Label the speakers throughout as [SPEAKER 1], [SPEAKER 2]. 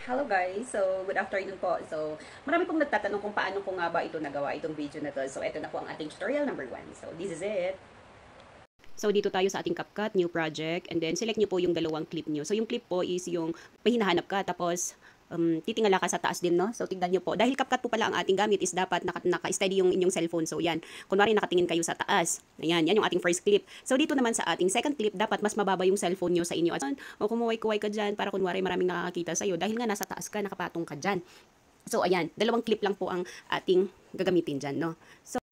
[SPEAKER 1] Hello guys! So, good afternoon po. So, marami pong nagtatanong kung paano ko nga ba ito nagawa, itong video na to. So, ito na po ang ating tutorial number 1. So, this is it. So, dito tayo sa ating CapCut, new project, and then select nyo po yung dalawang clip nyo. So, yung clip po is yung may hinahanap ka, tapos titingala ka sa taas din, no? So, tignan nyo po. Dahil CapCut po pala ang ating gamit is dapat naka-steady yung inyong cellphone. So, yan. Kunwari, nakatingin kayo sa taas. Ayan, yan yung ating first clip. So, dito naman sa ating second clip, dapat mas mababa yung cellphone nyo sa inyo. O kumuway-kuway ka dyan para kunwari maraming nakakakita sa'yo. Dahil nga nasa taas ka, nakapatong ka dyan. So, ayan, dalawang clip lang po ang ating gagamitin dyan, no?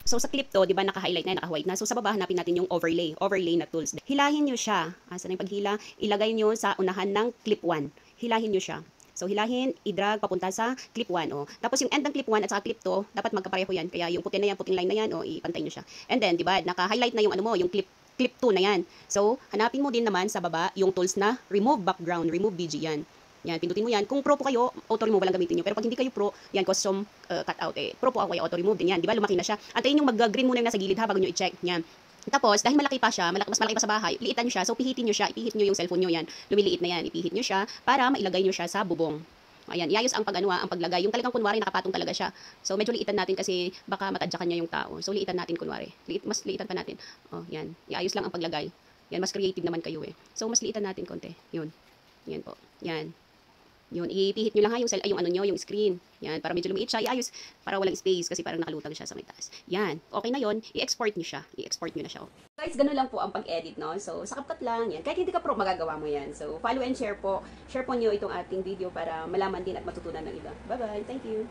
[SPEAKER 1] So sa clip to, di ba, naka-highlight na, naka-white na. So, sa baba, hanapin natin yung overlay na tools. Hilahin nyo siya. Asa na yung paghila? Ilagay nyo sa unahan ng clip 1. Hilahin nyo siya. So, hilahin, i-drag papunta sa clip 1. Oh. Tapos, yung end ng clip 1 at saka clip 2, dapat magkapareho yan. Kaya, yung puti na yan, puting line na yan, ipantay nyo siya. And then, di ba, naka-highlight na yung yung clip 2 na yan. So, hanapin mo din naman sa baba yung tools na remove background, remove BG yan. Yan, pindutin mo yan. Kung pro po kayo, auto remove lang gamitin nyo. Pero pag hindi kayo pro, yan, custom cutout. Pro po ako ay auto remove din yan. Di ba, lumaki na siya. Antayin yung mag-green muna yung nasa gilid ha, bago nyo i-check. Yan. Tapos, dahil malaki pa siya, mas malaki pa sa bahay, liitan nyo siya. So, pihitin nyo siya. Ipihit nyo yung cellphone nyo yan. Lumiliit na yan. Ipihit nyo siya para mailagay nyo siya sa bubong. Ayan, iayos ang ang paglagay. Yung talagang kunwari nakapatong talaga siya. So, medyo liitan natin kasi baka matadyakan niya yung tao. So, liitan natin kunwari. Mas liitan pa natin. Oh, yan. Iayos lang ang paglagay. Yan, mas creative naman kayo eh. So, mas liitan natin konti. Yun. Yan po. Yan. Yun, ipihit nyo lang ha yung screen. Yan, para medyo lumiit siya, iayos para walang space kasi parang nakalutang siya sa may taas. Yan, okay na yon, i-export nyo siya. I-export nyo na siya. Guys, ganun lang po ang pag-edit, no? So, sa CapCut lang yan. Kahit hindi ka pro, magagawa mo yan. So, follow and share po. Share po nyo itong ating video para malaman din at matutunan ng iba. Bye-bye. Thank you.